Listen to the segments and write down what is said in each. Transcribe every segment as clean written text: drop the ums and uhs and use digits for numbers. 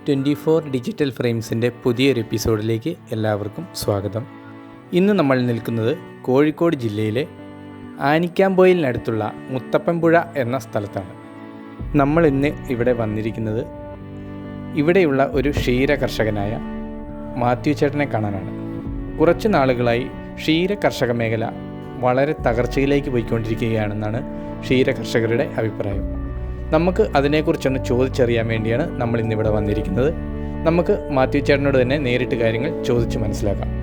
24 digital ഫ്രെയിംസിൻ്റെ പുതിയൊരു എപ്പിസോഡിലേക്ക് എല്ലാവർക്കും സ്വാഗതം. ഇന്ന് നമ്മൾ നിൽക്കുന്നത് കോഴിക്കോട് ജില്ലയിലെ ആനിക്കാംപൊയിലിനടുത്തുള്ള മുത്തപ്പൻപുഴ എന്ന സ്ഥലത്താണ്. നമ്മൾ ഇന്ന് ഇവിടെ വന്നിരിക്കുന്നത് ഇവിടെയുള്ള ഒരു ക്ഷീര കർഷകനായ മാത്യു ചേട്ടനെ കാണാനാണ്. കുറച്ച് നാളുകളായി ക്ഷീര കർഷക മേഖല വളരെ തകർച്ചയിലേക്ക് പോയിക്കൊണ്ടിരിക്കുകയാണെന്നാണ് ക്ഷീര കർഷകരുടെ അഭിപ്രായം. നമുക്ക് അതിനെക്കുറിച്ചൊന്ന് ചോദിച്ചറിയാൻ വേണ്ടിയാണ് നമ്മൾ ഇന്നിവിടെ വന്നിരിക്കുന്നത്. നമുക്ക് മാത്യു ചേട്ടനോട് തന്നെ നേരിട്ട് കാര്യങ്ങൾ ചോദിച്ച് മനസ്സിലാക്കാം.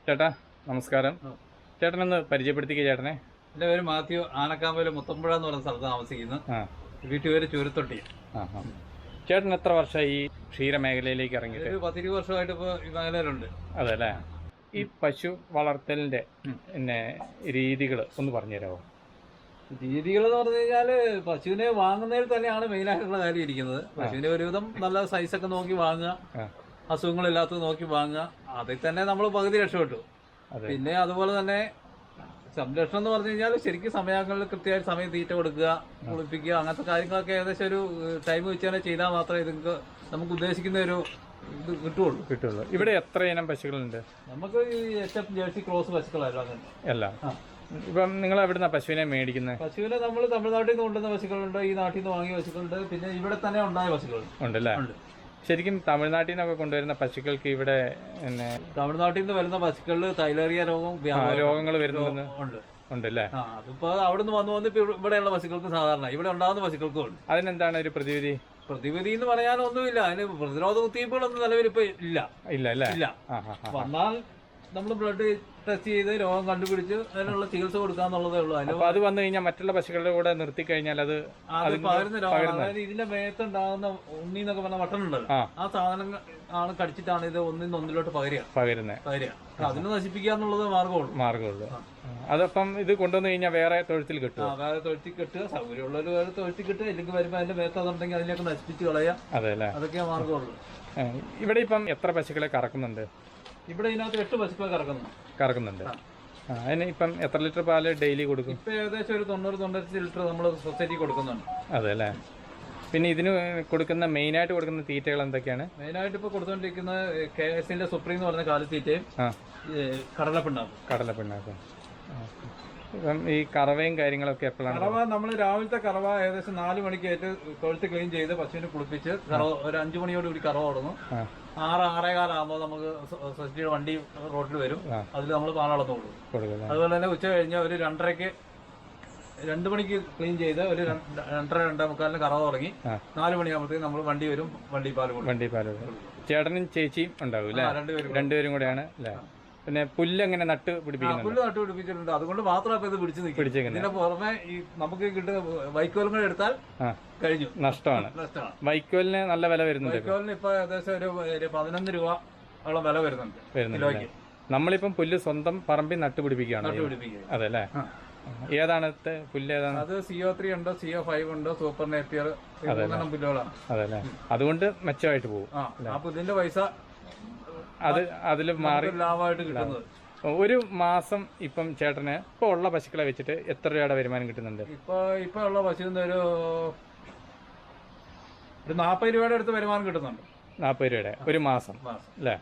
ചേട്ടാ നമസ്കാരം. ചേട്ടനൊന്ന് പരിചയപ്പെടുത്തിക്കുക ചേട്ടനെ. എൻ്റെ പേര് മാത്യു. ആനക്കാമ്പയിൽ മുത്തമ്പുഴ എന്ന് പറയുന്ന സ്ഥലത്ത് താമസിക്കുന്നു. വീട്ടുപേര് ചുരത്തൊട്ടി. ചേട്ടൻ എത്ര വർഷമായി ഈ ക്ഷീരമേഖലയിലേക്ക് ഇറങ്ങിയിട്ട്? ഒരു 10-20 വർഷമായിട്ട് ഇപ്പോൾ ഈ മേഖലയിലുണ്ട്. അതെ അല്ലേ. ഈ പശു വളർത്തലിൻ്റെ പിന്നെ രീതികൾ ഒന്ന് പറഞ്ഞു തരാമോ? രീതികൾ എന്ന് പറഞ്ഞു കഴിഞ്ഞാൽ പശുവിനെ വാങ്ങുന്നതിൽ തന്നെയാണ് മെയിനായിട്ടുള്ള കാര്യം ഇരിക്കുന്നത്. പശുവിനെ ഒരുവിധം നല്ല സൈസൊക്കെ നോക്കി വാങ്ങുക, അസുഖങ്ങളില്ലാത്തത് നോക്കി വാങ്ങുക. അതിൽ തന്നെ നമ്മൾ പകുതി രക്ഷപ്പെട്ടു. പിന്നെ അതുപോലെ തന്നെ സംരക്ഷണം എന്ന് പറഞ്ഞു കഴിഞ്ഞാൽ ശരിക്കും സമയങ്ങളിൽ കൃത്യമായിട്ട് സമയം തീറ്റ കൊടുക്കുക, കുളിപ്പിക്കുക, അങ്ങനത്തെ കാര്യങ്ങളൊക്കെ ഏകദേശം ഒരു ടൈം വെച്ച് തന്നെ ചെയ്താൽ മാത്രമേ ഇതൊക്കെ നമുക്ക് ഉദ്ദേശിക്കുന്ന ഒരു ഇത് കിട്ടുള്ളൂ. ഇവിടെ എത്ര ഇനം പശുക്കളുണ്ട്? നമുക്ക് ഈ HF ജേഴ്സി ക്രോസ് പശുക്കളായിരുന്നു എല്ലാം. ഇപ്പം നിങ്ങൾ എവിടുന്ന പശുവിനെ മേടിക്കുന്നത്? പശുവിനെ നമ്മൾ തമിഴ്നാട്ടിൽ നിന്ന് കൊണ്ടുവന്ന പശുക്കളുണ്ട്, ഈ നാട്ടിൽ നിന്ന് വാങ്ങിയ പശുക്കളുണ്ട്, പിന്നെ ഇവിടെ തന്നെ ഉണ്ടായ പശുക്കളുണ്ട്. ഉണ്ടല്ലേ. ശരിക്കും തമിഴ്നാട്ടിൽ നിന്നൊക്കെ കൊണ്ടുവരുന്ന പശുക്കൾക്ക് ഇവിടെ പിന്നെ തമിഴ്നാട്ടിൽ നിന്ന് വരുന്ന പശുക്കളിൽ തൈലേറിയ രോഗങ്ങൾ വരുന്നുണ്ട് ഉണ്ടല്ലേ. അതിപ്പോ അവിടെ നിന്ന് വന്ന് ഇവിടെയുള്ള പശുക്കൾക്ക് സാധാരണ ഇവിടെ ഉണ്ടാകുന്ന പശുക്കൾക്കും ഉണ്ട്. അതിനെന്താണ് ഒരു പ്രതിവിധി? പ്രതിവിധി എന്ന് പറയാനൊന്നുമില്ല. അതിന് പ്രതിരോധ കുത്തിവയ്പ്പുകളൊന്നും നിലവിൽ ഇപ്പൊ ഇല്ല. വന്നാൽ നമ്മൾ ബ്ലഡ് ടെസ്റ്റ് ചെയ്ത് രോഗം കണ്ടുപിടിച്ച് അതിനുള്ള ചികിത്സ കൊടുക്കാന്നുള്ളതേ ഉള്ളൂ. അപ്പൊ അത് വന്നു കഴിഞ്ഞാൽ മറ്റുള്ള പശുക്കളുടെ കൂടെ നിർത്തി കഴിഞ്ഞാൽ അത് പകരുന്ന രോഗം. അതായത് ഇതിന്റെ മേത്തുണ്ടാകുന്ന ഉണ്ണി എന്നൊക്കെ പറഞ്ഞ വട്ടനുണ്ടല്ലോ, ആ സാധനങ്ങൾ ആണ് കടിച്ചിട്ടാണ് ഇത് ഒന്നിലോട്ട് പകരുന്നത്. അതിനെ നശിപ്പിക്കുക എന്നുള്ളത് മാർഗമുള്ളൂ. അതപ്പം ഇത് കൊണ്ടുവന്നു കഴിഞ്ഞാൽ വേറെ തൊഴുത്തിൽ കിട്ടും. വേറെ തൊഴുത്തിൽ കിട്ടുക, സൗകര്യമുള്ളൊരു വേറെ തൊഴുത്തിൽ കിട്ടുക. ഇല്ലെങ്കിൽ വരുമ്പോൾ അതിന്റെ മേത്തുണ്ടെങ്കിൽ അതിനെയൊക്കെ നശിപ്പിച്ച് കളയാം. അതെല്ലേ. അതൊക്കെയാ മാർഗമുള്ളൂ. ഇവിടെ ഇപ്പം എത്ര പശുക്കളെ കറക്കുന്നുണ്ട്? ഇവിടെ ഇതിനകത്ത് 8 പശുക്കളെ കറക്കുന്നുണ്ട്. അതിന് ഇപ്പം എത്ര ലിറ്റർ പാല് ഡെയിലി കൊടുക്കും? ഇപ്പൊ ഏകദേശം ഒരു 90-95 ലിറ്റർ നമ്മൾ സൊസൈറ്റി കൊടുക്കുന്നുണ്ട്. അതെ അല്ലേ. പിന്നെ ഇതിന് കൊടുക്കുന്ന മെയിനായിട്ട് കൊടുക്കുന്ന തീറ്റകൾ എന്തൊക്കെയാണ്? മെയിനായിട്ട് ഇപ്പൊ കൊടുത്തോണ്ടിരിക്കുന്ന KSന്റെ സുപ്രീം എന്ന് പറഞ്ഞ കാലിത്തീറ്റയും കടലപ്പിണ്ണാക്കും. ഇപ്പം ഈ കറവയും കാര്യങ്ങളൊക്കെ എപ്പോഴാണ്? കറവ നമ്മൾ രാവിലത്തെ കറവ ഏകദേശം 4 മണിക്ക് തൊഴുത്ത് ക്ലീൻ ചെയ്ത് പശുവിനെ കുളിപ്പിച്ച് ഒരു 5 മണിയോട് കൂടി കറവ തുടങ്ങും. 6-6:15 ആകുമ്പോൾ നമുക്ക് സൊസൈറ്റിയുടെ വണ്ടി റോഡിൽ വരും. അതിൽ നമ്മൾ പാലളന്ന് കൊടുക്കും. അതുപോലെ തന്നെ ഉച്ച കഴിഞ്ഞ് ഒരു 2 മണിക്ക് ക്ലീൻ ചെയ്ത് ഒരു 2:30-2:45 കറവ തുടങ്ങി 4 മണിയാകുമ്പോഴത്തേക്ക് നമ്മൾ വണ്ടി വരും. വണ്ടി പാല് കൊടുക്കും. ചേട്ടനും ചേച്ചിയും ഉണ്ടാവും അല്ലേ? രണ്ടുപേരും കൂടെയാണ് അല്ലേ. പിന്നെ പുല്ല് എങ്ങനെ നട്ട് പിടിപ്പിച്ചിട്ടുണ്ട്. അതുകൊണ്ട് മാത്രമേ ഇത് പിടിച്ചിരിക്കുന്നത്. ഇതിന്റെ പുറമെ ഈ നമുക്ക് കിട്ടുന്ന വൈക്കോലും കൂടെ എടുത്താൽ കഴിഞ്ഞു. നഷ്ടമാണ്. വൈക്കോലിന് നല്ല വില വരുന്നുണ്ട്. വൈക്കോലിന് ഇപ്പൊ ഏകദേശം ഒരു 11 രൂപയോളം വില വരുന്നുണ്ട്. നമ്മളിപ്പം പുല്ല് സ്വന്തം പറമ്പിൽ നട്ടുപിടിപ്പിക്കുകയാണ്. അതെ അല്ലേ. ഏതാണ് പുല്ല്? ഏതാണ് അത്? CO3 ഉണ്ട്, CO5 ഉണ്ട്, സൂപ്പർ നേപ്പിയർ പുല്ലുകളാണ്. അതെ. അതുകൊണ്ട് മെച്ചമായിട്ട് പോകും. അപ്പൊ ഇതിന്റെ പൈസ അതിൽ മാറി ലാഭമായിട്ട് കിട്ടുന്നത്. ഒരു മാസം ഇപ്പം ചേട്ടന് ഇപ്പൊ ഉള്ള പശുക്കളെ വെച്ചിട്ട് എത്ര രൂപയുടെ വരുമാനം കിട്ടുന്നുണ്ട്? ഇപ്പൊ ഉള്ള പശുവിന് ഒരു 40 രൂപയുടെ അടുത്ത് വരുമാനം കിട്ടുന്നുണ്ട്. 40 രൂപയുടെ ഒരു മാസം അല്ലേ.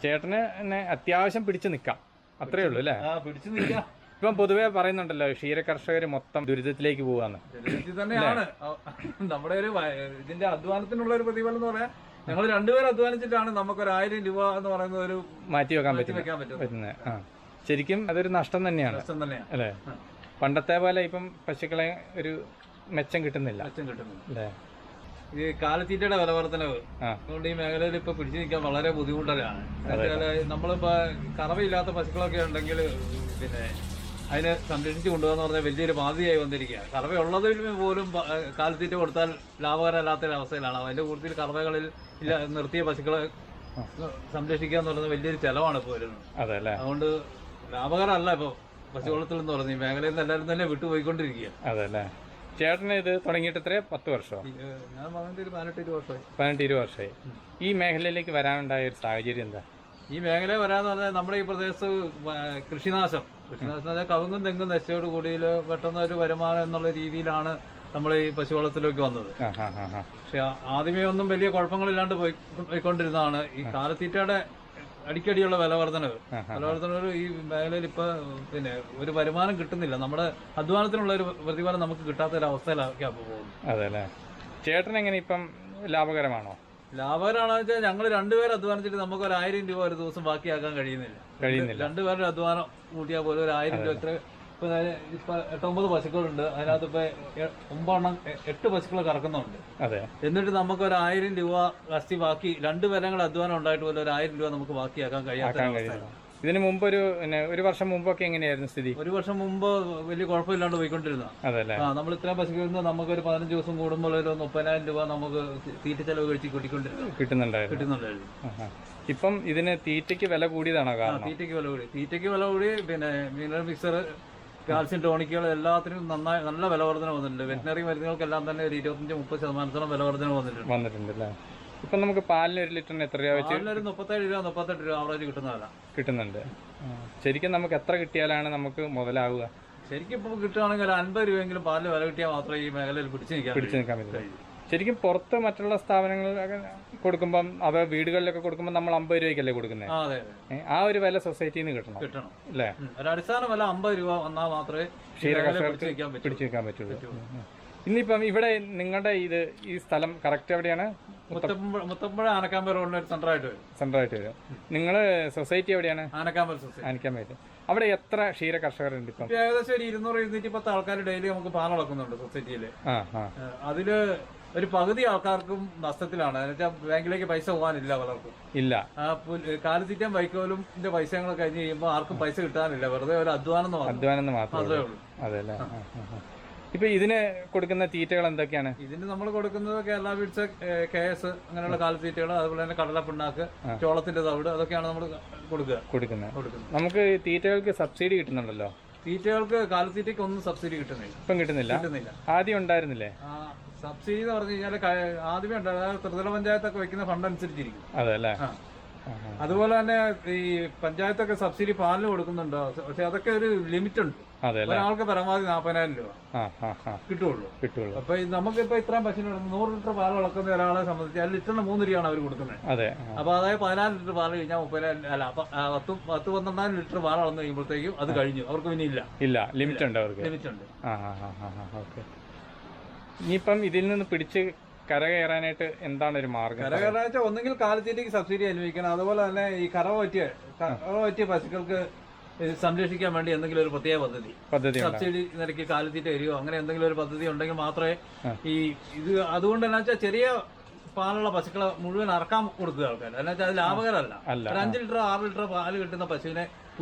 ചേട്ടന് തന്നെ അത്യാവശ്യം പിടിച്ചു നിക്കാം, അത്രേ ഉള്ളൂ അല്ലേ? പിടിച്ചു നിൽക്കാം. ഇപ്പം പൊതുവെ പറയുന്നുണ്ടല്ലോ ക്ഷീര കർഷകർ മൊത്തം ദുരിതത്തിലേക്ക് പോവാന്ന്. ദുരിതത്തിൽ തന്നെയാണ്. നമ്മുടെ ഒരു ഇതിന്റെ അധ്വാനത്തിനുള്ള ഒരു പ്രതിഫലം എന്ന് പറയാൻ ഞങ്ങൾ രണ്ടുപേരും അധ്വാനിച്ചിട്ടാണ് നമുക്കൊരു 1000 രൂപ എന്ന് പറയുന്നത് ഒരു മാറ്റി വെക്കാൻ പറ്റുന്നത്. ശരിക്കും അതൊരു നഷ്ടം തന്നെയാണ് അല്ലേ. പണ്ടത്തെ പോലെ ഇപ്പം പശുക്കളെ ഒരു മെച്ചം കിട്ടുന്നില്ല അല്ലേ. ഈ കാലിത്തീറ്റയുടെ വില വർധനവ് അതുകൊണ്ട് ഈ മേഖലയിൽ ഇപ്പൊ പിടിച്ചു നിൽക്കാൻ വളരെ ബുദ്ധിമുട്ടലാണ്. നമ്മളിപ്പോ കറവയില്ലാത്ത പശുക്കളൊക്കെ ഉണ്ടെങ്കിൽ പിന്നെ അതിനെ സംരക്ഷിച്ചു കൊണ്ടുപോകാന്ന് പറഞ്ഞാൽ വലിയൊരു ബാധ്യതയായി വന്നിരിക്കുക. കറവയുള്ളതിൽ പോലും കാലിത്തീറ്റ കൊടുത്താൽ ലാഭകരമല്ലാത്ത അവസ്ഥയിലാണ്. അതിന്റെ കൂടുതൽ കറവകളിൽ നിർത്തിയ പശുക്കളെ സംരക്ഷിക്കുക എന്ന് പറയുന്നത് വലിയൊരു ചെലവാണ് ഇപ്പോൾ വരുന്നത്. അതുകൊണ്ട് ലാഭകരമല്ല ഇപ്പൊ പശുവളത്തിൽ എന്ന് പറഞ്ഞ ഈ മേഖലയിൽ നിന്ന് എല്ലാവരും തന്നെ വിട്ടുപോയിക്കൊണ്ടിരിക്കുക. അതല്ലേ. ചേട്ടന് ഇത് തുടങ്ങിയിട്ട് എത്ര 10 വർഷമോ? ഞാൻ പറഞ്ഞിട്ട് 18-20 വർഷമായി. 18-20 വർഷമായി. ഈ മേഖലയിലേക്ക് വരാനുണ്ടായ ഒരു സാഹചര്യം എന്താ? ഈ മേഖല വരാന്ന് പറഞ്ഞാൽ നമ്മുടെ ഈ പ്രദേശത്ത് കൃഷിനാശം കവുങ്ങും തെങ്ങും നശിച്ചോട് കൂടിയിൽ പെട്ടെന്ന് ഒരു വരുമാനം എന്നുള്ള രീതിയിലാണ് നമ്മൾ ഈ പശുവളത്തിലേക്ക് വന്നത്. പക്ഷെ ആദ്യമേ ഒന്നും വലിയ കുഴപ്പങ്ങളില്ലാണ്ട് പോയിക്കൊണ്ടിരുന്നതാണ്. ഈ കാലിത്തീറ്റയുടെ അടിക്കടിയുള്ള വില വർധനവ് ഈ മേഖലയിൽ ഇപ്പൊ പിന്നെ ഒരു വരുമാനം കിട്ടുന്നില്ല. നമ്മുടെ അധ്വാനത്തിനുള്ള ഒരു പ്രതിഫലം നമുക്ക് കിട്ടാത്ത ഒരു അവസ്ഥയിലാക്കി അപ്പൊ പോകുന്നു. അതെ. ചേട്ടൻ എങ്ങനെ ഇപ്പം ലാഭകരമാണോ? ലാഭകരമാണെന്ന് വെച്ചാൽ ഞങ്ങൾ രണ്ടുപേരും അധ്വാനിച്ചിട്ട് നമുക്ക് 1000 രൂപ ഒരു ദിവസം ബാക്കിയാക്കാൻ കഴിയുന്നില്ല. രണ്ടുപേരുടെ അധ്വാനം കൂട്ടിയാൽ പോലും 1000 രൂപ എത്ര. ഇപ്പൊ 8-9 പശുക്കളുണ്ട്. അതിനകത്ത് ഇപ്പൊ 8 പശുക്കൾ കറക്കുന്നുണ്ട്. എന്നിട്ട് നമുക്ക് 1000 രൂപ കസ്തി ബാക്കി 2 പേരങ്ങൾ അധ്വാനം ഉണ്ടായിട്ട് പോലും 1000 രൂപ നമുക്ക് ബാക്കിയാക്കാൻ കഴിയാത്ത. ഇതിന് മുമ്പ് ഒരു വർഷം മുമ്പൊക്കെ എങ്ങനെയായിരുന്നു സ്ഥിതി? ഒരു വർഷം മുമ്പ് വലിയ കുഴപ്പമില്ലാണ്ട് പോയിക്കൊണ്ടിരുന്ന. നമ്മൾ ഇത്രയും പശുക്കളിൽ നമുക്കൊരു 15 ദിവസം കൂടുമ്പോൾ ഒരു 30,000 രൂപ നമുക്ക് തീറ്റ ചെലവ് കഴിച്ച് കിട്ടുന്നുണ്ടായിരുന്നു. ഇപ്പം ഇതിന് തീറ്റയ്ക്ക് വില കൂടിയതാണോ? തീറ്റയ്ക്ക് വില കൂടി. പിന്നെ മിനറൽ മിക്സർ, കാൽസ്യം ടോണിക്കുകൾ എല്ലാത്തിനും നല്ല വില വർധന വന്നിട്ടുണ്ട്. വെറ്റിനറി മരുന്നുകൾക്കെല്ലാം തന്നെ ഒരു 25-30% വില വർധന വന്നിട്ടുണ്ട്. ഇപ്പൊ നമുക്ക് പാലിന് 1 ലിറ്ററിന് എത്ര രൂപ വെച്ച്? 37 രൂപ 38 രൂപ ആവറേജ് കിട്ടുന്നുണ്ട്. ശരിക്കും നമുക്ക് എത്ര കിട്ടിയാലാണ് നമുക്ക് മുതലാവുക? ശരിക്കും ഇപ്പൊ കിട്ടുകയാണെങ്കിൽ 50 രൂപയെങ്കിലും പാലിന് വില കിട്ടിയാൽ മാത്രമേ ഈ മേഖലയിൽ പിടിച്ചു നിൽക്കാൻ പറ്റില്ല. ശരിക്കും പുറത്ത് മറ്റുള്ള സ്ഥാപനങ്ങളിലൊക്കെ കൊടുക്കുമ്പം അത് വീടുകളിലൊക്കെ കൊടുക്കുമ്പോൾ നമ്മൾ 50 രൂപയ്ക്കല്ലേ കൊടുക്കുന്നത്? ആ ഒരു വില സൊസൈറ്റിയിൽ നിന്ന് കിട്ടണം അല്ലേ? ഒരു അടിസ്ഥാന വില 50 രൂപ വന്നാൽ മാത്രമേ ക്ഷീരകർഷകർക്ക് പിടിച്ചു നിൽക്കാൻ പറ്റുള്ളൂ. ഇന്നിപ്പം ഇവിടെ നിങ്ങളുടെ ഈ സ്ഥലം കറക്റ്റ് എവിടെയാണ്? മുത്തപ്പുഴ ആനക്കാമ്പ റോഡിന് സെന്ററായിട്ട് വരും. നിങ്ങള് സൊസൈറ്റി എവിടെയാണ്? ആനക്കാമ്പ. അവിടെ എത്ര ക്ഷീര കർഷകരുണ്ട് ഇപ്പം? ഏകദേശം ഒരു 200-210 ആൾക്കാർ ഡെയിലി നമുക്ക് പാലളക്കുന്നുണ്ട് സൊസൈറ്റിയില്. അതില് ഒരു പകുതി ആൾക്കാർക്കും നഷ്ടത്തിലാണ്. എന്നുവെച്ചാൽ ബാങ്കിലേക്ക് പൈസ പോകാനില്ല പലർക്കും. ഇല്ല. കാലിത്തീറ്റയും വൈക്കോലും പൈസകൾ കഴിഞ്ഞ് കഴിയുമ്പോൾ ആർക്കും പൈസ കിട്ടാനില്ല. വെറുതെ ഒരു അധ്വാനം മാത്രമേ ഉള്ളൂ. അതെല്ലേ. ഇപ്പൊ ഇതിന് കൊടുക്കുന്ന തീറ്റകൾ എന്തൊക്കെയാണ്? ഇതിന് നമ്മൾ കൊടുക്കുന്നത് കേരള ബീഡ്സ്, KS അങ്ങനെയുള്ള കാലിത്തീറ്റകൾ, അതുപോലെ തന്നെ കടല പിണ്ണാക്ക്, ചോളത്തിന്റെ തവിട്, അതൊക്കെയാണ് നമ്മൾ കൊടുക്കുന്നത്. നമുക്ക് തീറ്റകൾക്ക് സബ്സിഡി കിട്ടുന്നുണ്ടല്ലോ. തീറ്റകൾക്ക് കാലിത്തീറ്റയ്ക്ക് ഒന്നും സബ്സിഡി കിട്ടുന്നില്ല. ഇപ്പം കിട്ടുന്നില്ല. ആദ്യം ഉണ്ടായിരുന്നില്ലേ സബ്സിഡി എന്ന് പറഞ്ഞു കഴിഞ്ഞാൽ? ആദ്യമേ ഉണ്ടായിരുന്നു. ത്രിതല പഞ്ചായത്തൊക്കെ വെക്കുന്ന ഫണ്ട് അനുസരിച്ചിരിക്കും. അതല്ലേ. അതുപോലെ തന്നെ ഈ പഞ്ചായത്തൊക്കെ സബ്സിഡി പാലിന് കൊടുക്കുന്നുണ്ടോ? പക്ഷെ അതൊക്കെ ഒരു ലിമിറ്റ് ഉണ്ട്. ഒരാൾക്ക് പരമാവധി 40,000 രൂപ കിട്ടുള്ളൂ. അപ്പൊ നമുക്കിപ്പോ ഇത്രയും പശുവിന് 100 ലിറ്റർ പാൽ വളർക്കുന്ന ഒരാളെ സംബന്ധിച്ച് 1 ലിറ്ററിന് 3 രൂപയാണ് അവർ കൊടുക്കുന്നത്. അപ്പൊ അതായത് 14 ലിറ്റർ പാൽ കഴിഞ്ഞാൽ 10-12 ലിറ്റർ പാൽ വളർന്നു കഴിയുമ്പോഴത്തേക്കും അത് കഴിഞ്ഞു. അവർക്ക് പിന്നെ ഇല്ല. ലിമിറ്റ് ഉണ്ട്. ഇനിയിപ്പം ഇതിൽ നിന്ന് പിടിച്ച് കരകയറാനായിട്ട് എന്താണ് ഒരു മാർഗം? കരകയറാൻ ഒന്നെങ്കിൽ കാലിത്തീറ്റയ്ക്ക് സബ്സിഡി അനുവദിക്കണം. അതുപോലെ തന്നെ ഈ കറവ പറ്റിയ പശുക്കൾക്ക് സംരക്ഷിക്കാൻ വേണ്ടി എന്തെങ്കിലും ഒരു പ്രത്യേക പദ്ധതി സബ്സിഡി നിരക്ക് കാലിത്തീറ്റ വരികയോ അങ്ങനെ എന്തെങ്കിലും ഒരു പദ്ധതി ഉണ്ടെങ്കിൽ മാത്രമേ ഇത് അതുകൊണ്ട് എന്നാ വെച്ചാൽ ചെറിയ പാലുള്ള പശുക്കളെ മുഴുവൻ അറക്കാൻ കൊടുക്കുക ആൾക്കാർ. എന്നാ വെച്ചാൽ അത് ലാഭകരമല്ല. 5 ലിറ്റർ 6 ലിറ്റർ പാല് കിട്ടുന്ന പശുവിനെ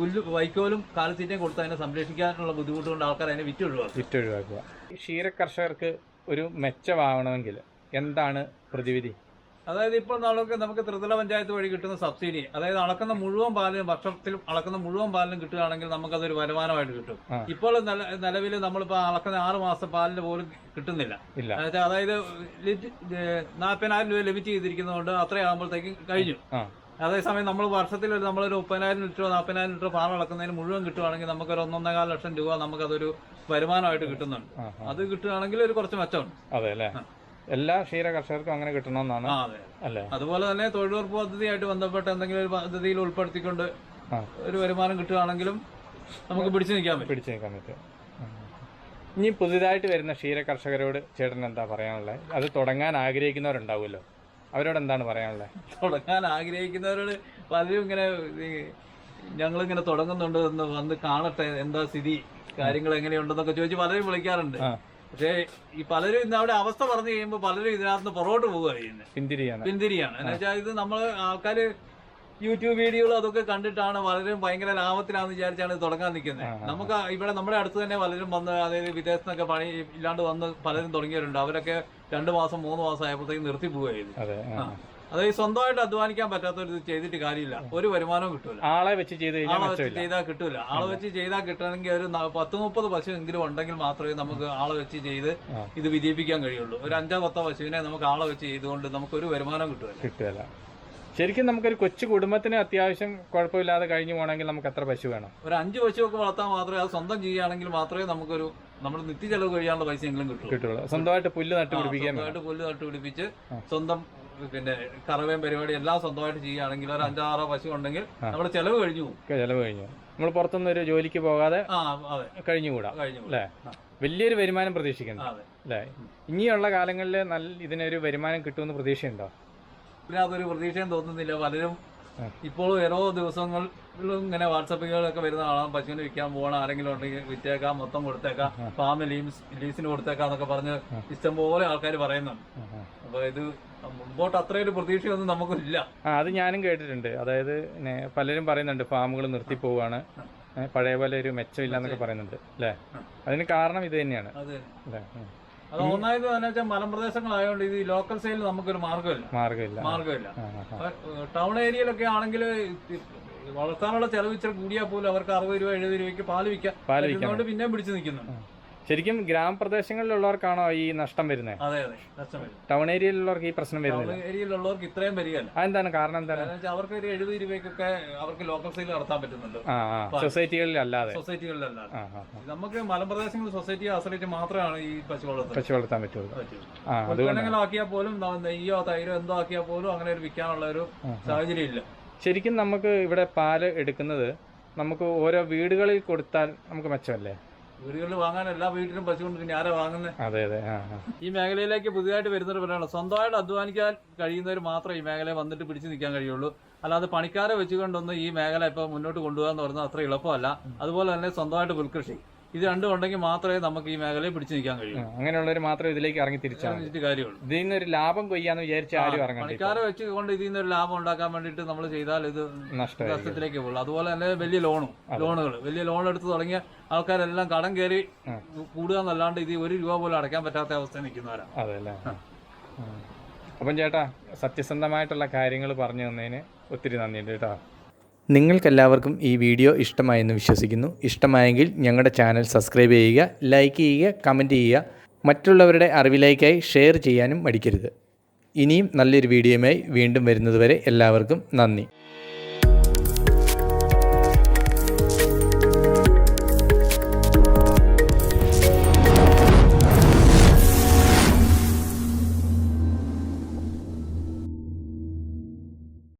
വൈക്കോലും കാലിത്തീറ്റയും കൊടുത്ത് അതിനെ സംരക്ഷിക്കാനുള്ള ബുദ്ധിമുട്ട് കൊണ്ട് ആൾക്കാർ അതിനെ വിറ്റൊഴിവാക്കുക. ക്ഷീര കർഷകർക്ക് ഒരു മെച്ചമാവണമെങ്കിൽ എന്താണ് പ്രതിവിധി? അതായത് ഇപ്പോൾ നമുക്ക് ത്രിതല പഞ്ചായത്ത് വഴി കിട്ടുന്ന സബ്സിഡി, അതായത് അളക്കുന്ന മുഴുവൻ പാലിനും വർഷത്തിൽ അളക്കുന്ന മുഴുവൻ പാലിനും കിട്ടുകയാണെങ്കിൽ നമുക്കതൊരു വരുമാനമായിട്ട് കിട്ടും. ഇപ്പോൾ നിലവിൽ നമ്മളിപ്പോൾ അളക്കുന്ന 6 മാസം പാലിന് പോലും കിട്ടുന്നില്ല. അതായത് 40,000 രൂപ ലിമിറ്റ് ചെയ്തിരിക്കുന്നതുകൊണ്ട് അത്രയാകുമ്പോഴത്തേക്കും കഴിഞ്ഞു. അതേസമയം നമ്മൾ വർഷത്തിൽ നമ്മളൊരു 30,000 ലിറ്ററോ 40,000 ലിറ്ററോ പാൽ അളക്കുന്നതിന് മുഴുവൻ കിട്ടുവാണെങ്കിൽ നമുക്കൊരു 1.25 ലക്ഷം രൂപ നമുക്കതൊരു വരുമാനമായിട്ട് കിട്ടുന്നുണ്ട്. അത് കിട്ടുകയാണെങ്കിൽ ഒരു കുറച്ച് മെച്ചമുണ്ട്. അതെ അല്ലേ. എല്ലാ ക്ഷീര കർഷകർക്കും അങ്ങനെ കിട്ടണമെന്നാണ് അല്ലേ? അതുപോലെ തന്നെ തൊഴിലുറപ്പ് പദ്ധതിയായിട്ട് ബന്ധപ്പെട്ട് എന്തെങ്കിലും ഒരു പദ്ധതിയിൽ ഉൾപ്പെടുത്തിക്കൊണ്ട് ഒരു വരുമാനം കിട്ടുകയാണെങ്കിലും നമുക്ക് പിടിച്ചു നിൽക്കാൻ പറ്റും. ഇനി പുതിയതായിട്ട് വരുന്ന ക്ഷീര കർഷകരോട് ചേട്ടൻ എന്താ പറയാനുള്ളത്? അത് തുടങ്ങാൻ ആഗ്രഹിക്കുന്നവരുണ്ടാവുമല്ലോ, അവരോട് എന്താണ് പറയാനുള്ളത്? തുടങ്ങാൻ ആഗ്രഹിക്കുന്നവരോട് പലരും ഇങ്ങനെ ഞങ്ങളിങ്ങനെ തുടങ്ങുന്നുണ്ട് എന്ന് വന്ന് കാണട്ടെ, എന്താ സ്ഥിതി, കാര്യങ്ങൾ എങ്ങനെയുണ്ടെന്നൊക്കെ ചോദിച്ച് പലരും വിളിക്കാറുണ്ട്. പക്ഷേ ഈ പലരും ഇന്ന് അവിടെ അവസ്ഥ പറഞ്ഞു കഴിയുമ്പോൾ പലരും ഇതിനകത്ത് പുറകോട്ട് പോവുക ചെയ്യുന്നത്, പിന്തിരിയാണ്. എന്ന് വെച്ചാൽ ഇത് നമ്മൾ ആൾക്കാര് യൂട്യൂബ് വീഡിയോകൾ അതൊക്കെ കണ്ടിട്ടാണ് പലരും ഭയങ്കര ലാഭത്തിലാണെന്ന് വിചാരിച്ചാണ് തുടങ്ങാൻ നിൽക്കുന്നത്. നമുക്ക് ഇവിടെ നമ്മുടെ അടുത്ത് തന്നെ പലരും വന്ന്, അതായത് വിദേശത്തൊക്കെ പണി ഇല്ലാണ്ട് വന്ന് പലരും തുടങ്ങിയവരുണ്ട്. അവരൊക്കെ 2 മാസം 3 മാസം ആയപ്പോഴത്തേക്ക് നിർത്തി പോവുകയായിരുന്നു. അതായത് സ്വന്തമായിട്ട് അധ്വാനിക്കാൻ പറ്റാത്തവർ ഇത് ചെയ്തിട്ട് കാര്യമില്ല, ഒരു വരുമാനവും കിട്ടൂല. ആളെ വെച്ച് ചെയ്താൽ കിട്ടൂല. ആളെ വെച്ച് ചെയ്താൽ കിട്ടണമെങ്കിൽ ഒരു 10-30 പശു എങ്കിലും ഉണ്ടെങ്കിൽ മാത്രമേ നമുക്ക് ആളെ വെച്ച് ചെയ്ത് ഇത് വിജയിപ്പിക്കാൻ കഴിയുള്ളൂ. ഒരു 5-10 പശുവിനെ നമുക്ക് ആളെ വെച്ച് ചെയ്തുകൊണ്ട് നമുക്ക് ഒരു വരുമാനം കിട്ടൂല. ശരിക്കും നമുക്കൊരു കൊച്ചു കുടുംബത്തിന് അത്യാവശ്യം കുഴപ്പമില്ലാതെ കഴിഞ്ഞു പോകണമെങ്കിൽ നമുക്ക് എത്ര പശു വേണം? ഒരു 5 പശുവൊക്കെ വളർത്താൻ മാത്രമേ, അത് സ്വന്തം ചെയ്യുകയാണെങ്കിൽ മാത്രമേ നമുക്കൊരു നമ്മുടെ നിത്യ ചെലവ് കഴിയാനുള്ള പൈസ എങ്കിലും കിട്ടുള്ളൂ. സ്വന്തമായിട്ട് പുല്ല് നട്ടുപിടിപ്പിച്ച് സ്വന്തം പിന്നെ കറവയും പരിപാടി എല്ലാം സ്വന്തമായിട്ട് ചെയ്യുകയാണെങ്കിൽ ഒരു 5-6 പശു ഉണ്ടെങ്കിൽ നമ്മുടെ ചെലവ് കഴിഞ്ഞു. നമ്മൾ പുറത്തുനിന്ന് ഒരു ജോലിക്ക് പോകാതെ കഴിഞ്ഞുകൂടാ അല്ലേ? വലിയൊരു വരുമാനം പ്രതീക്ഷിക്കണം അല്ലേ? ഇനിയുള്ള കാലങ്ങളിൽ ഇതിനൊരു വരുമാനം കിട്ടുമെന്ന് പ്രതീക്ഷയുണ്ടോ? ഇതിനകത്തൊരു പ്രതീക്ഷയും തോന്നുന്നില്ല. പലരും ഇപ്പോൾ ഓരോ ദിവസങ്ങളിലും ഇങ്ങനെ വാട്സപ്പുകളൊക്കെ വരുന്ന കാണാം, പശുവിന് വിൽക്കാൻ പോകണം, ആരെങ്കിലും ഉണ്ടെങ്കിൽ വിറ്റേക്കാം, മൊത്തം കൊടുത്തേക്കാം, ഫാമിൽ ലീസിന് കൊടുത്തേക്കാം എന്നൊക്കെ പറഞ്ഞ് ഇഷ്ടംപോലെ ആൾക്കാർ പറയുന്നുണ്ട്. അപ്പൊ ഇത് മുമ്പോട്ട് അത്രയൊരു പ്രതീക്ഷയൊന്നും നമുക്കില്ല. അത് ഞാനും കേട്ടിട്ടുണ്ട്. അതായത് പലരും പറയുന്നുണ്ട് ഫാമുകൾ നിർത്തി പോവാണ്, പഴയ പോലെ ഒരു മെച്ചമില്ല എന്നൊക്കെ പറയുന്നുണ്ട് അല്ലേ? അതിന് കാരണം ഇത് തന്നെയാണ് അല്ലേ? അത് ഒന്നായത് എന്ന് വെച്ചാൽ മലമ്പ്രദേശങ്ങളായതുകൊണ്ട് ഇത് ലോക്കൽ സെയിൽ നമുക്കൊരു മാർഗമില്ല. ടൗൺ ഏരിയയിലൊക്കെ ആണെങ്കിൽ വളർത്താനുള്ള ചെലവ് ഇച്ചിരി കൂടിയാൽ പോലും അവർക്ക് 60 രൂപ 70 രൂപയ്ക്ക് പാല് വിൽക്കാം, പിന്നെയും പിടിച്ചു നിൽക്കുന്നുണ്ട്. ശരിക്കും ഗ്രാമപ്രദേശങ്ങളിലുള്ളവർക്കാണോ ഈ നഷ്ടം വരുന്നത്? അതെ, നഷ്ടം വരും. ടൗൺ ഏരിയയിലുള്ളവർക്ക് ഈ പ്രശ്നം വരുന്നത്? ടൗൺ ഏരിയയിലുള്ളവർക്ക് ഇത്രയും വരികയല്ല. അതെന്താണ് കാരണം? എന്താണ്? അവർക്ക് ഒരു 70 രൂപയ്ക്കൊക്കെ അവർക്ക് ലോക്കൽ സെയിൽ നടത്താൻ പറ്റുന്നുണ്ട് സൊസൈറ്റികളിലല്ലാതെ. നമുക്ക് മലമ്പ്രദേശങ്ങളിൽ സൊസൈറ്റിയെ ആശ്രയിച്ച് മാത്രമാണ് ഈ പശു വളർത്താൻ പറ്റുള്ളൂ. ആക്കിയാൽ പോലും നെയ്യോ തൈരോ എന്തോ ആക്കിയാൽ പോലും അങ്ങനെ ഒരു വിൽക്കാനുള്ള ഒരു സാഹചര്യം ഇല്ല. ശരിക്കും നമുക്ക് ഇവിടെ പാല് എടുക്കുന്നത് നമുക്ക് ഓരോ വീടുകളിൽ കൊടുത്താൽ നമുക്ക് മെച്ചമല്ലേ? വീടുകളിൽ വാങ്ങാൻ എല്ലാ വീട്ടിലും പശുകൊണ്ട് പിന്നെ ആരാ വാങ്ങുന്നത്? ഈ മേഖലയിലേക്ക് പുതിയതായിട്ട് വരുന്നവർ പറയണം, സ്വന്തമായിട്ട് അധ്വാനിക്കാൻ കഴിയുന്നവർ മാത്രമേ ഈ മേഖലയിൽ വന്നിട്ട് പിടിച്ചു നിൽക്കാൻ കഴിയുള്ളൂ. അല്ലാതെ പണിക്കാരെ വെച്ചുകൊണ്ടൊന്നും ഈ മേഖല ഇപ്പൊ മുന്നോട്ട് കൊണ്ടുപോകാന്ന് പറഞ്ഞാൽ അത്ര എളുപ്പമല്ല. അതുപോലെ തന്നെ സ്വന്തമായിട്ട് പുൽകൃഷി, ഇത് രണ്ടും ഉണ്ടെങ്കിൽ മാത്രമേ നമുക്ക് ഈ മേഖലയെ പിടിച്ചു നിൽക്കാൻ കഴിയൂ. അങ്ങനെയുള്ളവർ മാത്രമേ ഇതിലേക്ക് ഇറങ്ങി തിരിച്ചാൽ കാര്യമുള്ളൂ. ഇതിൽ നിന്നൊരു ലാഭം കൊയ്യാന്ന് വിചാരിച്ച ആരും ഇറങ്ങാൻ, പണിക്കാരെ വെച്ചുകൊണ്ട് ഇതിൽ നിന്നൊരു ലാഭം ഉണ്ടാക്കാൻ വേണ്ടിയിട്ട് നമ്മൾ ചെയ്താൽ ഇത് നഷ്ടത്തിലേക്ക് പോകുള്ളൂ. അതുപോലെ തന്നെ വലിയ വലിയ ലോൺ എടുത്ത് തുടങ്ങിയ ആൾക്കാരെല്ലാം കടം കയറി കൂടുക എന്നല്ലാണ്ട് ഇത് 1 രൂപ പോലും അടയ്ക്കാൻ പറ്റാത്ത അവസ്ഥ നിൽക്കുന്നവരാണ്. അതല്ലേ? അപ്പം ചേട്ടാ, സത്യസന്ധമായിട്ടുള്ള കാര്യങ്ങൾ പറഞ്ഞു തന്നതിന് ഒത്തിരി നന്ദിയുണ്ട് കേട്ടോ. നിങ്ങൾക്കെല്ലാവർക്കും ഈ വീഡിയോ ഇഷ്ടമായെന്ന് വിശ്വസിക്കുന്നു. ഇഷ്ടമായെങ്കിൽ ഞങ്ങളുടെ ചാനൽ സബ്സ്ക്രൈബ് ചെയ്യുക, ലൈക്ക് ചെയ്യുക, കമൻറ്റ് ചെയ്യുക. മറ്റുള്ളവരുടെ അറിവിലേക്കായി ഷെയർ ചെയ്യാനും മടിക്കരുത്. ഇനിയും നല്ലൊരു വീഡിയോയുമായി വീണ്ടും വരുന്നതുവരെ എല്ലാവർക്കും നന്ദി.